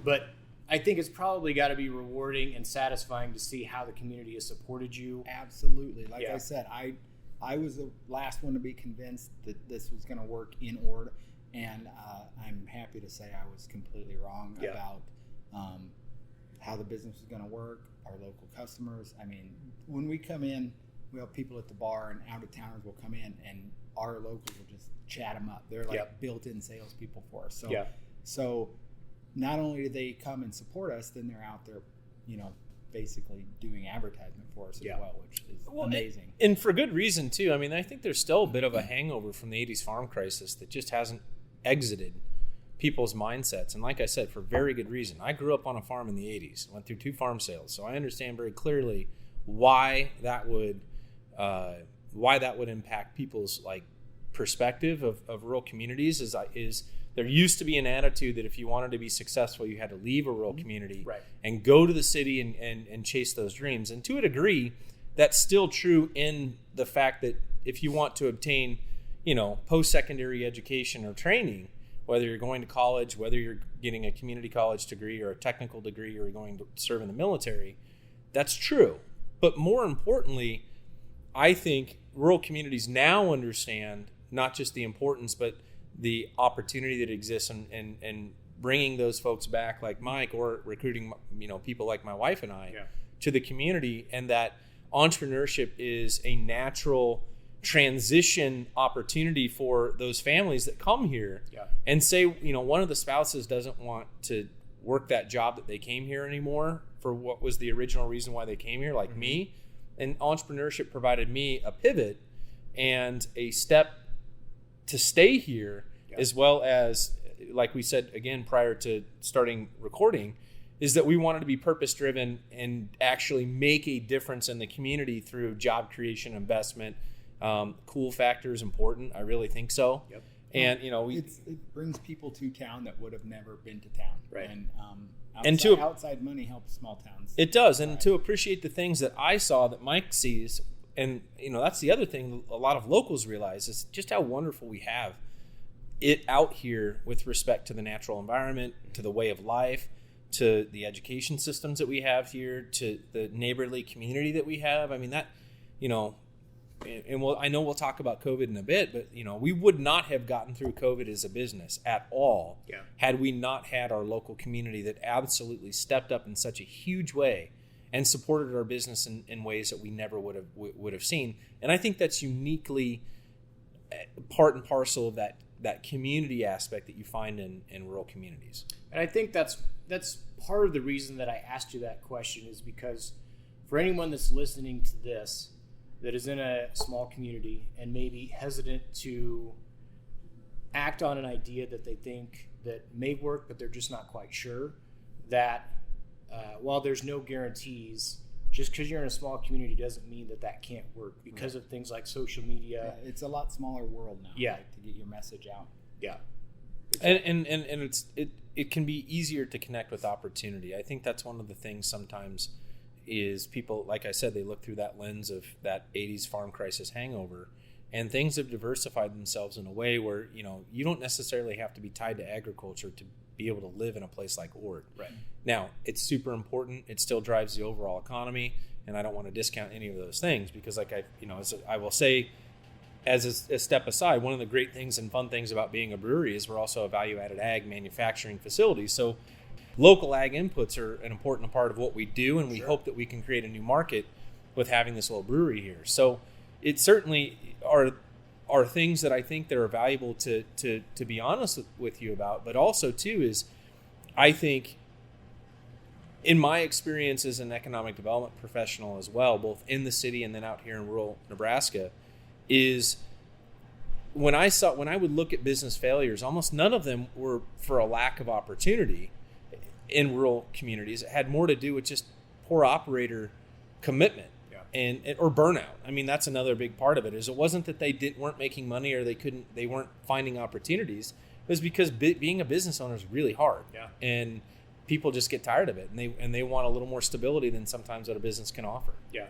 But I think it's probably got to be rewarding and satisfying to see how the community has supported you. Absolutely. Like I said, I was the last one to be convinced that this was going to work in Ord, and I'm happy to say I was completely wrong about how the business is going to work, our local customers. I mean, when we come in, we have people at the bar, and out-of-towners will come in, and our locals will just chat them up. They're like built-in salespeople for us. So not only do they come and support us, then they're out there, basically doing advertisement for us as well, which is amazing. And for good reason, too. I mean, I think there's still a bit of a hangover from the 80s farm crisis that just hasn't exited people's mindsets. And like I said, for very good reason. I grew up on a farm in the 80s, went through 2 farm sales, so I understand very clearly why that would impact people's perspective of rural communities. Is there used to be an attitude that if you wanted to be successful, you had to leave a rural community and go to the city and chase those dreams. And to a degree, that's still true in the fact that if you want to obtain, post-secondary education or training, whether you're going to college, whether you're getting a community college degree or a technical degree, or you're going to serve in the military, that's true. But more importantly, I think rural communities now understand not just the importance, but the opportunity that exists and bringing those folks back like Mike, or recruiting, people like my wife and I to the community, and that entrepreneurship is a natural transition opportunity for those families that come here and say, one of the spouses doesn't want to work that job that they came here anymore for what was the original reason why they came here, like me. And entrepreneurship provided me a pivot and a step to stay here, as well as, like we said again prior to starting recording, is that we wanted to be purpose-driven and actually make a difference in the community through job creation, investment. Cool factor is important. I really think so. Yep. And it brings people to town that would have never been to town. Right. And outside money helps small towns. It does, and to appreciate the things that I saw that Mike sees, and that's the other thing a lot of locals realize is just how wonderful we have it out here with respect to the natural environment, to the way of life, to the education systems that we have here, to the neighborly community that we have. I mean, that, and I know we'll talk about COVID in a bit, but we would not have gotten through COVID as a business at all had we not had our local community that absolutely stepped up in such a huge way and supported our business in ways that we never would have seen. And I think that's uniquely part and parcel of that community aspect that you find in rural communities. And I think that's part of the reason that I asked you that question, is because for anyone that's listening to this that is in a small community and maybe hesitant to act on an idea that they think that may work, but they're just not quite sure, that while there's no guarantees, just because you're in a small community doesn't mean that can't work because of things like social media. Yeah, it's a lot smaller world now. Yeah. To get your message out. Yeah. And it can be easier to connect with opportunity. I think that's one of the things sometimes is people, like I said, they look through that lens of that 80s farm crisis hangover, and things have diversified themselves in a way where, you don't necessarily have to be tied to agriculture to be able to live in a place like Ord. Right. Now, it's super important. It still drives the overall economy, and I don't want to discount any of those things because, as I will say, as a step aside, one of the great things and fun things about being a brewery is we're also a value-added ag manufacturing facility. So local ag inputs are an important part of what we do, and we hope that we can create a new market with having this little brewery here. So it certainly are things that I think that are valuable to be honest with you about. But also, too, is I think in my experience as an economic development professional as well, both in the city and then out here in rural Nebraska, is when I would look at business failures, almost none of them were for a lack of opportunity in rural communities. It had more to do with just poor operator commitment or burnout. I mean, that's another big part of it. Is it wasn't that they weren't making money or they weren't finding opportunities. It was because being a business owner is really hard. Yeah. And people just get tired of it, and they want a little more stability than sometimes what a business can offer. Yeah.